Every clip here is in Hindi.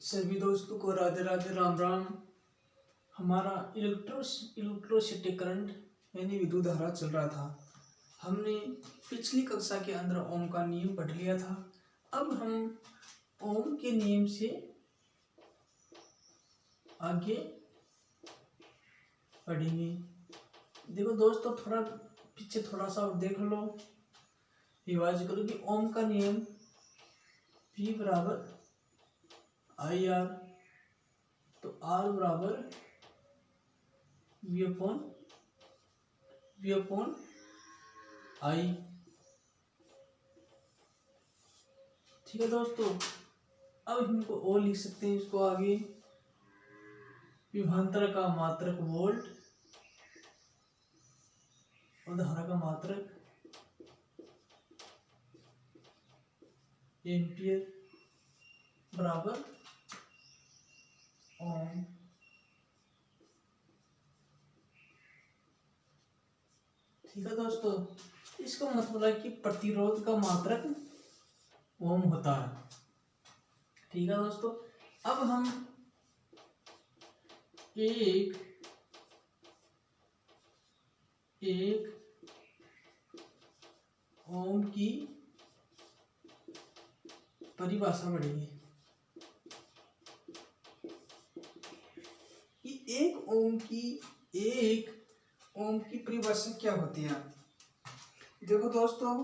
सभी दोस्तों को राधे राधे राम राम। हमारा इलेक्ट्रोसिटी करंट यानी विद्युत धारा चल रहा था। हमने पिछली कक्षा के अंदर ओम का नियम पढ़ लिया था। अब हम ओम के नियम से आगे पढ़ेंगे। देखो दोस्तों, थोड़ा पीछे थोड़ा सा और देख लो, रिवाइज करो कि ओम का नियम P बराबर आई आर, तो R बराबर V अपॉन आई। ठीक है दोस्तों, अब इनको और लिख सकते हैं इसको आगे। विभवांतर का मात्रक वोल्ट और धारा का मात्रक एम्पियर बराबर ओम। ठीक है दोस्तों, इसका मतलब है कि प्रतिरोध का मात्रक ओम होता है। ठीक है दोस्तों, अब हम एक ओम की परिभाषा पढ़ेंगे कि एक ओम की परिभाषा क्या होती है। देखो दोस्तों,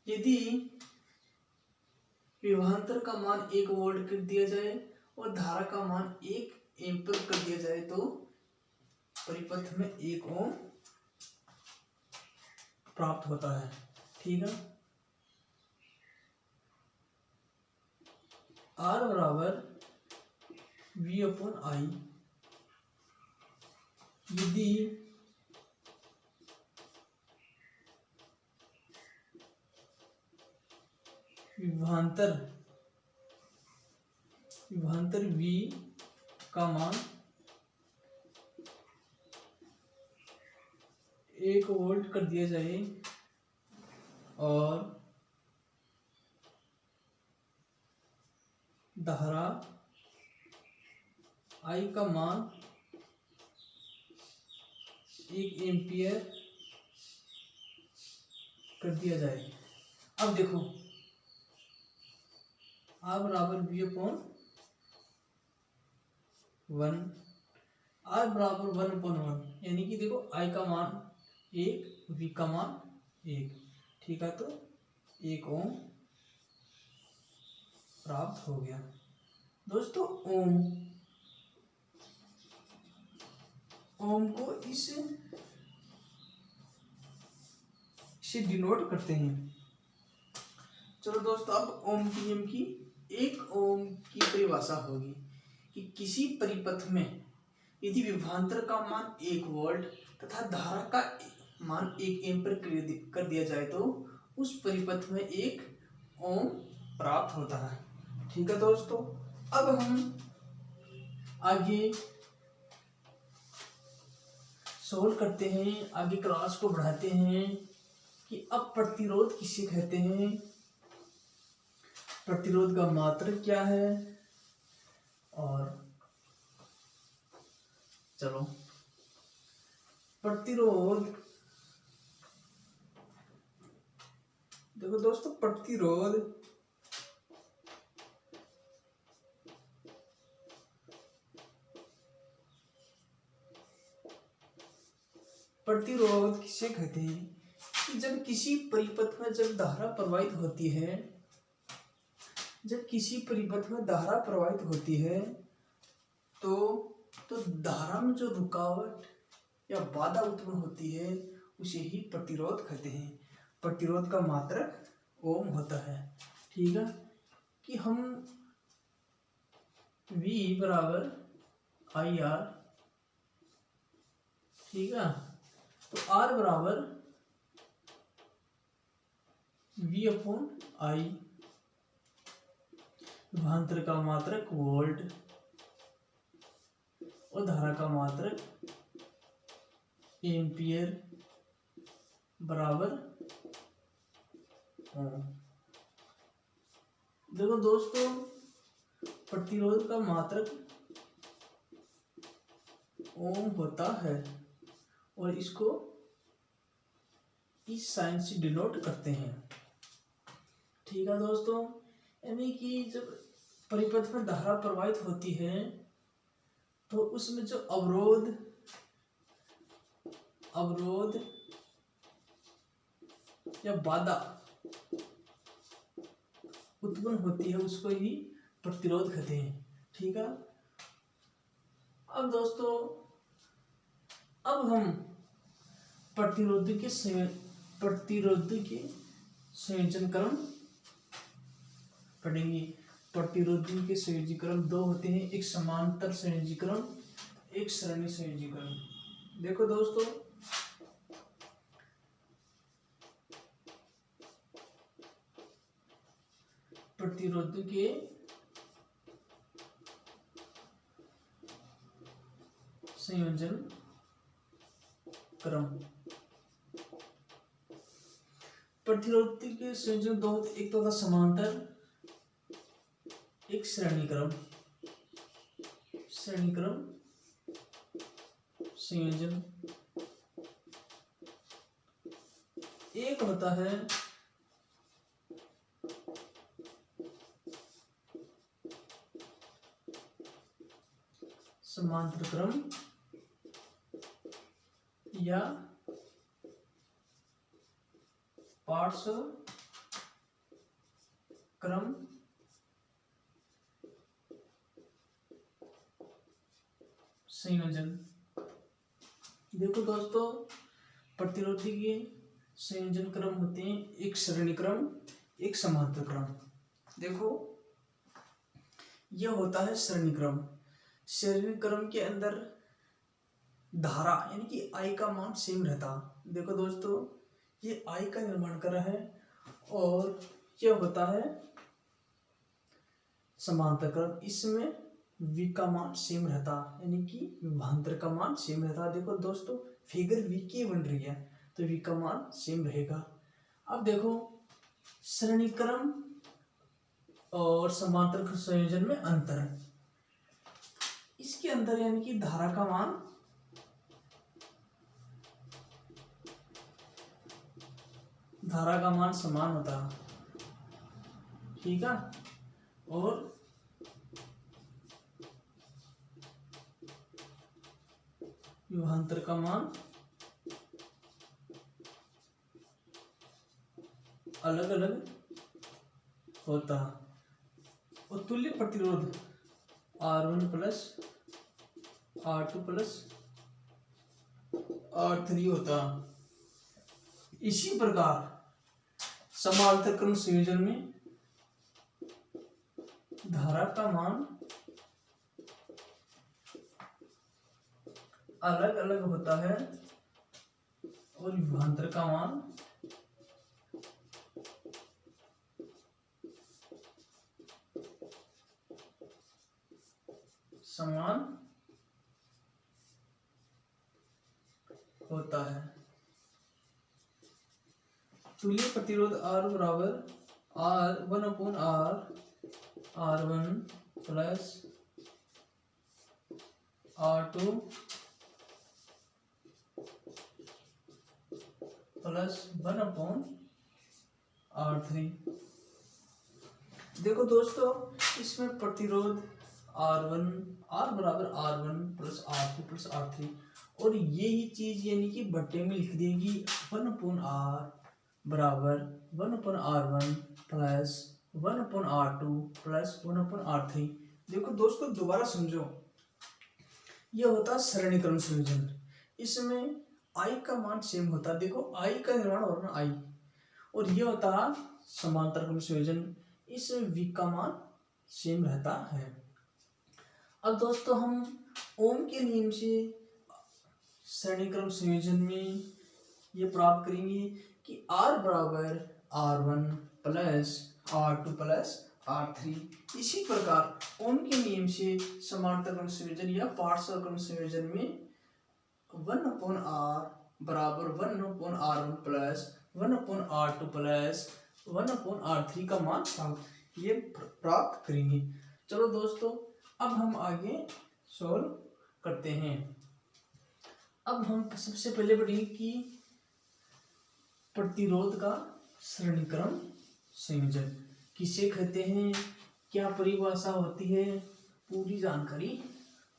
यदि विभवांतर का मान 1 वोल्ट कर दिया जाए और धारा का मान 1 एम्पीयर कर दिया जाए तो परिपथ में 1 ओम प्राप्त होता है। ठीक है, R बराबर V अपॉन आई। यदि विभवांतर V का मान 1 वोल्ट कर दिया जाए और धारा I का मान 1 एम्पियर कर दिया जाए। अब देखो, R बराबर V अपॉन 1, R बराबर 1 अपॉन 1, यानी कि देखो I का मान 1, V का मान 1। ठीक है, तो 1 ओम प्राप्त हो गया। दोस्तों, ओम को इससे डिनोट करते हैं। चलो दोस्तों, अब ओम के नियम की एक ओम की परिभाषा होगी कि किसी परिपथ में यदि विभवांतर का मान 1 वोल्ट तथा धारा का मान 1 एम्पीयर कर दिया जाए तो उस परिपथ में 1 ओम प्राप्त होता है। ठीक है दोस्तों, अब हम आगे सोल्व करते हैं, आगे क्लास को बढ़ाते हैं कि अब प्रतिरोध किसे कहते हैं, प्रतिरोध का मात्रक क्या है। और चलो, प्रतिरोध, देखो दोस्तों, प्रतिरोध किसे कहते हैं कि जब किसी परिपथ में जब धारा प्रवाहित होती है, तो धारा में जो रुकावट या बाधा उत्पन्न होती है उसे ही प्रतिरोध कहते हैं। प्रतिरोध का मात्रक ओम होता है। ठीक है, कि हम V बराबर आई आर, ठीक है, तो R बराबर V अपॉन आई, विभवांतर का मात्रक वोल्ट और धारा का मात्रक एम्पियर बराबर ओम। देखो दोस्तों, प्रतिरोध का मात्रक ओम होता है और इसको इस साइन से डिनोट करते हैं। ठीक है दोस्तों, यानी कि जब परिपथ में धारा प्रवाहित होती है तो उसमें जो अवरोध या बाधा उत्पन्न होती है उसको ही प्रतिरोध कहते हैं। ठीक है, अब दोस्तों, अब हम प्रतिरोध के संयोजन क्रम पढ़ेंगे। प्रतिरोधी के संयोजी क्रम दो होते हैं, एक समांतर संयोजी क्रम, एक श्रेणी संयोजी क्रम। देखो दोस्तों, प्रतिरोधी के संयोजन क्रम, प्रतिरोधी के संयोजन दो होते, एक तो होता समांतर, एक श्रेणी क्रम संयोजन। एक होता है समांतर क्रम या पार्श्व क्रम संयोजन। देखो दोस्तों, प्रतिरोधी के संयोजन क्रम होते हैं, एक श्रेणी क्रम, एक समांतर क्रम। देखो, यह होता है श्रेणी क्रम। श्रेणी क्रम के अंदर धारा यानी कि आई का मान सेम रहता। देखो दोस्तों, ये आई का निर्माण कर रहा है और यह होता है समांतर क्रम, इसमें v का मान सेम रहता, यानी कि विभवांतर का मान सेम रहता। देखो दोस्तों, फिगर v की बन रही है तो v का मान सेम रहेगा। अब देखो, श्रेणी क्रम और समांतर संयोजन में अंतर, इसके अंदर यानी कि धारा का मान समान होता। ठीक है, और विभवांतर का मान अलग अलग होता। और तुल्य प्रतिरोध R1 plus R2 plus R3 होता। इसी प्रकार समांतर क्रम संयोजन में धारा का मान अलग अलग होता है और विभवांतर का मान समान होता है। तुल्य प्रतिरोध R बराबर R1/R, R1 plus R2 plus 1/R3। देखो दोस्तों, इसमें प्रतिरोध R बराबर R1 plus R2 plus R3, और यही चीज यानी कि बट्टे में लिख देंगी 1/R बराबर 1/R1 plus 1/R2 plus 1/R3। देखो दोस्तों, दोबारा समझो, यह होता श्रेणी क्रम संयोजन, इसमें आई का मान सेम होता। देखो, आई का निर्माण हो रहा आई, और यह होता समांतर क्रम संयोजन, इसमें v का मान सेम रहता है। अब दोस्तों, हम ओम के नियम से श्रेणी क्रम संयोजन में ये प्राप्त करेंगे कि R बराबर R1 plus R2 plus R3। इसी प्रकार ओम के नियम से समांतर क्रम संयोजन या पार्श्व क्रम संयोजन में 1/R बराबर 1/R1 plus 1/R2 plus 1/R3 का मान प्राप्त। ये प्राप्त करेंगे। चलो दोस्तों, अब हम आगे सॉल्व करते हैं। अब हम सबसे पहले पढ़ेंगे कि प्रतिरोध का श्रेणीक्रम संयोजन किसे कहते हैं, क्या परिभाषा होती है, पूरी जानकारी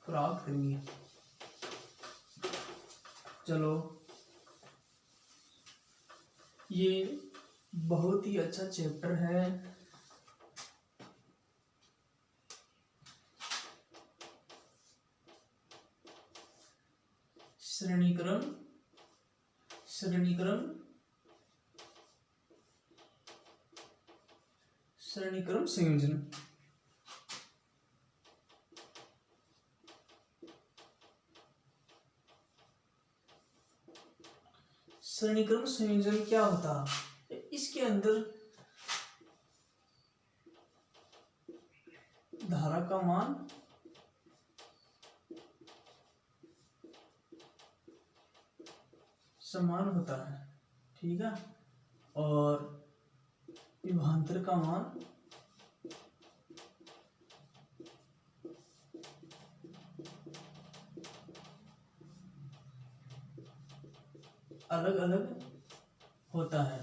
प्राप्त करेंगे। चलो, ये बहुत ही अच्छा चैप्टर है। श्रेणीक्रम संयोजन। श्रेणीक्रम संयोजन क्या होता है? इसके अंदर धारा का मान समान होता है, ठीक है, और विभवांतर का मान अलग अलग होता है।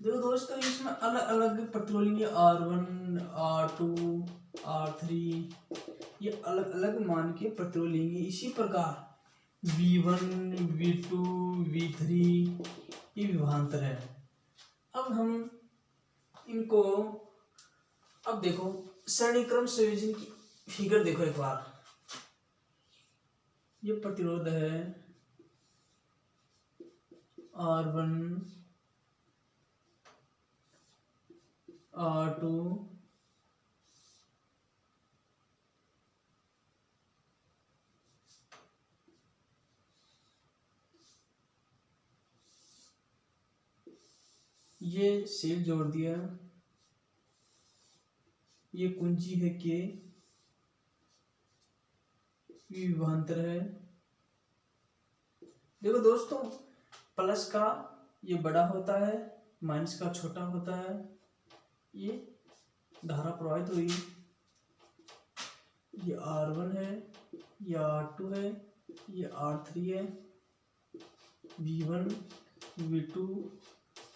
देखो दोस्तों, इसमें अलग अलग प्रतिरोध लेंगे, R1, R2, R3, ये अलग अलग मान के प्रतिरोध लेंगे। इसी प्रकार V1, V2, V3 ये विभवांतर है। अब हम इनको, अब देखो श्रेणीक्रम संयोजन की फिगर देखो एक बार। ये प्रतिरोध है R1, R2, ये सेल जोड़ दिया, ये कुंजी है के, विभवांतर है। देखो दोस्तों, प्लस का ये बड़ा होता है, माइनस का छोटा होता है। ये धारा प्रवाहित हुई, ये R1 है, ये R2 है, ये R3 है, V1, V2,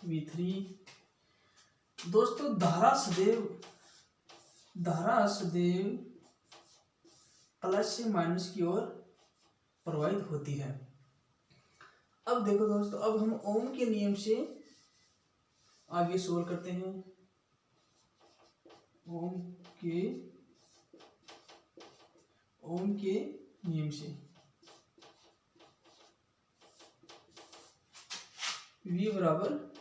V3। दोस्तों, धारा सदैव प्लस से माइनस की ओर प्रवाहित होती है। अब देखो दोस्तों, अब हम ओम के नियम से आगे सोल्व करते हैं। ओम के नियम से V बराबर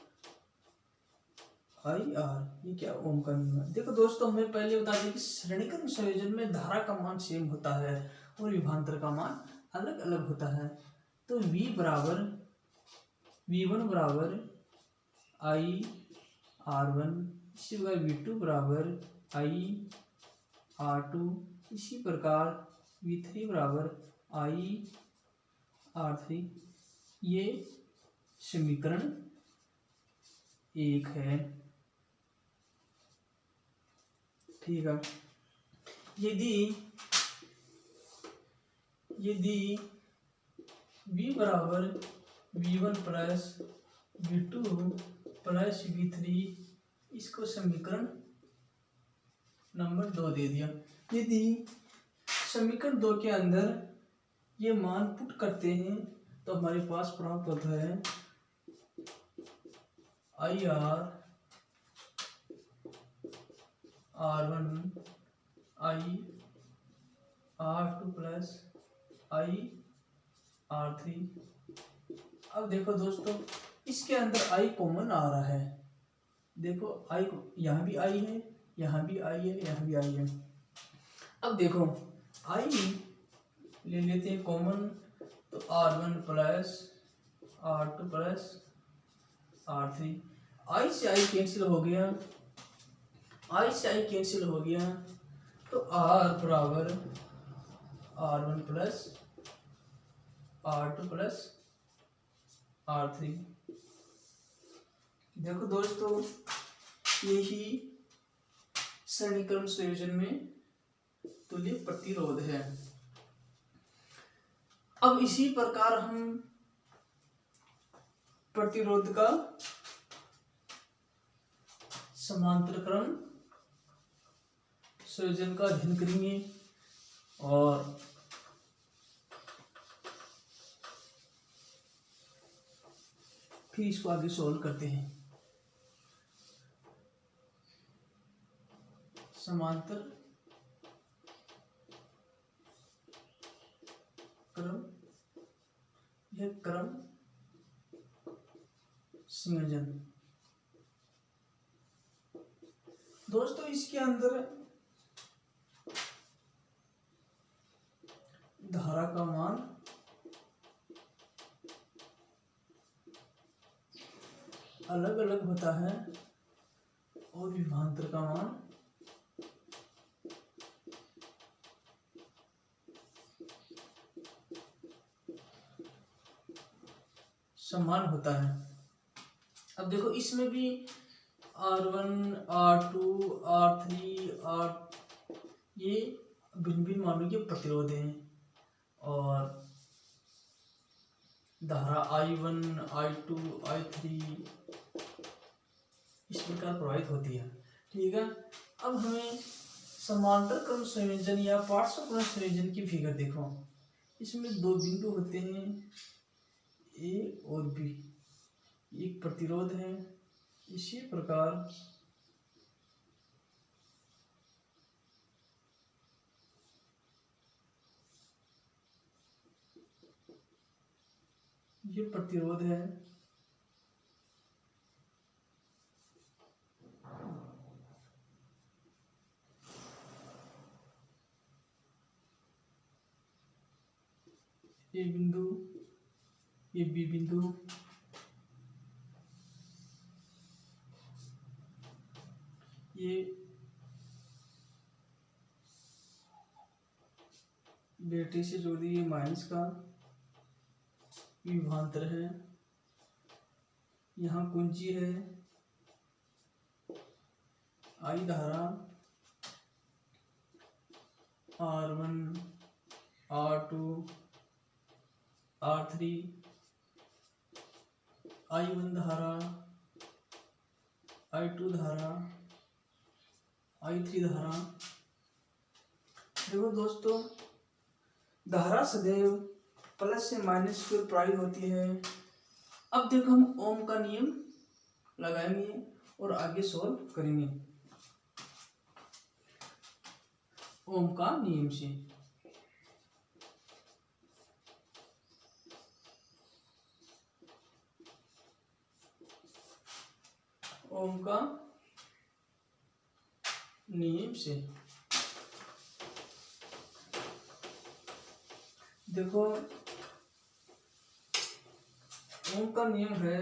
IR, ये क्या ओम का नियम है। देखो दोस्तों, हमें पहले बता दें कि श्रेणीक्रम संयोजन में धारा का मान सेम होता है और विभवांतर का मान अलग अलग होता है। तो V1 बराबर IR1, इसी प्रकार V2 बराबर IR2, इसी प्रकार V3 बराबर IR3। ये समीकरण 1 है, ठीक है। यदि V बराबर V1 plus V2 plus V3, इसको समीकरण नंबर 2 दे दिया। यदि समीकरण 2 के अंदर ये मान पुट करते हैं तो हमारे पास प्राप्त होता है R1 R2 प्लस R3। अब देखो दोस्तों, इसके अंदर I कॉमन आ रहा है। देखो I, यहाँ भी I है, यहाँ भी I है, यहाँ भी I है। अब देखो I ले लेते हैं कॉमन, तो R1 plus R2 plus R3, I से I कैंसिल हो गया, I से I कैंसिल हो गया, तो R बराबर R1 plus R2 plus R3। देखो दोस्तों, यही सरणीक्रम संयोजन में तुल्य प्रतिरोध है। अब इसी प्रकार हम प्रतिरोध का समांतर क्रम संयोजन का अध्ययन करेंगे और फिर इसको आगे सॉल्व करते हैं। समांतर क्रम, यह क्रम संयोजन। दोस्तों इसके अंदर धारा का मान अलग अलग होता है और विभवांतर का मान समान होता है। अब देखो इसमें भी R1, R2, R3, ये भिन्न भिन्न मानों के प्रतिरोध हैं और धारा I1, I2, I3 इस प्रकार प्रवाहित होती है। ठीक है, अब हमें समांतर क्रम संयोजन या पार्श्व क्रम संयोजन की फिगर देखो। इसमें दो बिंदु होते हैं ए और बी, एक प्रतिरोध है। इसी प्रकार ये प्रतिरोध है, ए बिंदु, ये बी बिंदु, ये बैटरी से जोड़ी ये माइनस का विभवांतर है। यहाँ कुंजी है, आई धारा R1, R2, R3, I1 धारा, I2 धारा, I3 धारा। देखो दोस्तों, धारा सदैव प्लस से माइनस की ओर प्रवाहित होती है। अब देखो हम ओम का नियम लगाएंगे और आगे सॉल्व करेंगे। ओम का नियम से ओम का नियम से देखो, ओम का नियम है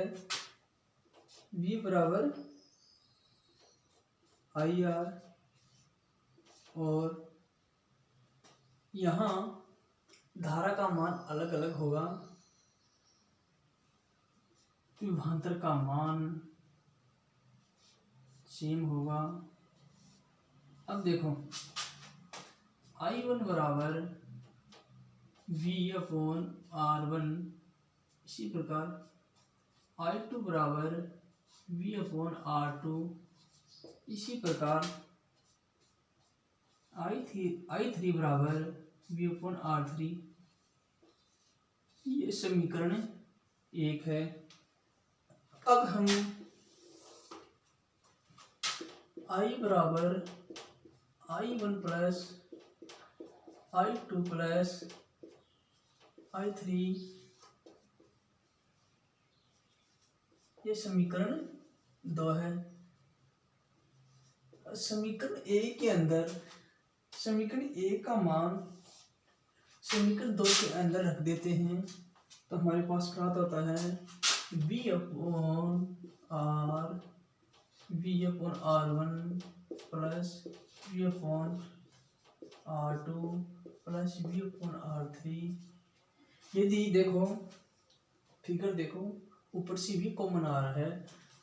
V बराबर IR और यहाँ धारा का मान अलग अलग होगा, विभवांतर का मान सेम होगा। अब देखो I1 बराबर V अपॉन R1, इसी प्रकार I2 बराबर V अपॉन R2, इसी प्रकार I3 बराबर V अपॉन R3। ये समीकरण 1 है। अब हम I बराबर I1 plus I2 plus I3, ये समीकरण 2 है। समीकरण 1 के अंदर समीकरण 1 का मान समीकरण 2 के अंदर रख देते हैं तो हमारे पास प्राप्त होता है V upon R1 plus V upon R2 plus V upon R3। यदि देखो फिगर देखो, ऊपर से भी कॉमन आ रहा है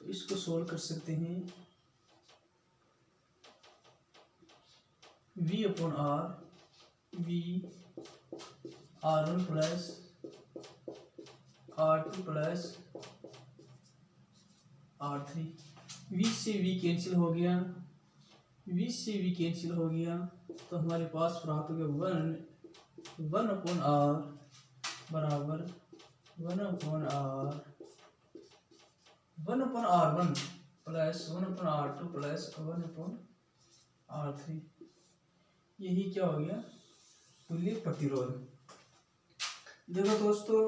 तो इसको सोल्व कर सकते हैं। V upon R, V R1 plus R2 plus R3। V से V कैंसिल हो गया, V से V कैंसिल हो गया, तो हमारे पास प्राप्त हो गया 1 अपॉन R बराबर 1 upon R1 plus 1 upon R2 plus 1 upon R3। यही क्या हो गया, तुल्य प्रतिरोध। देखो दोस्तों,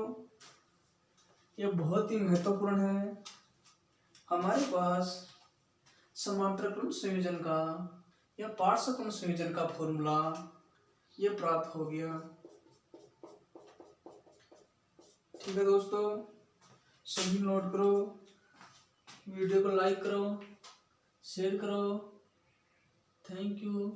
यह बहुत ही महत्वपूर्ण है। हमारे पास समांतर क्रम संयोजन का या पार्श्व क्रम संयोजन का फॉर्मूला ये प्राप्त हो गया। ठीक है दोस्तों, सभी नोट करो, वीडियो को लाइक करो, शेयर करो। Thank you.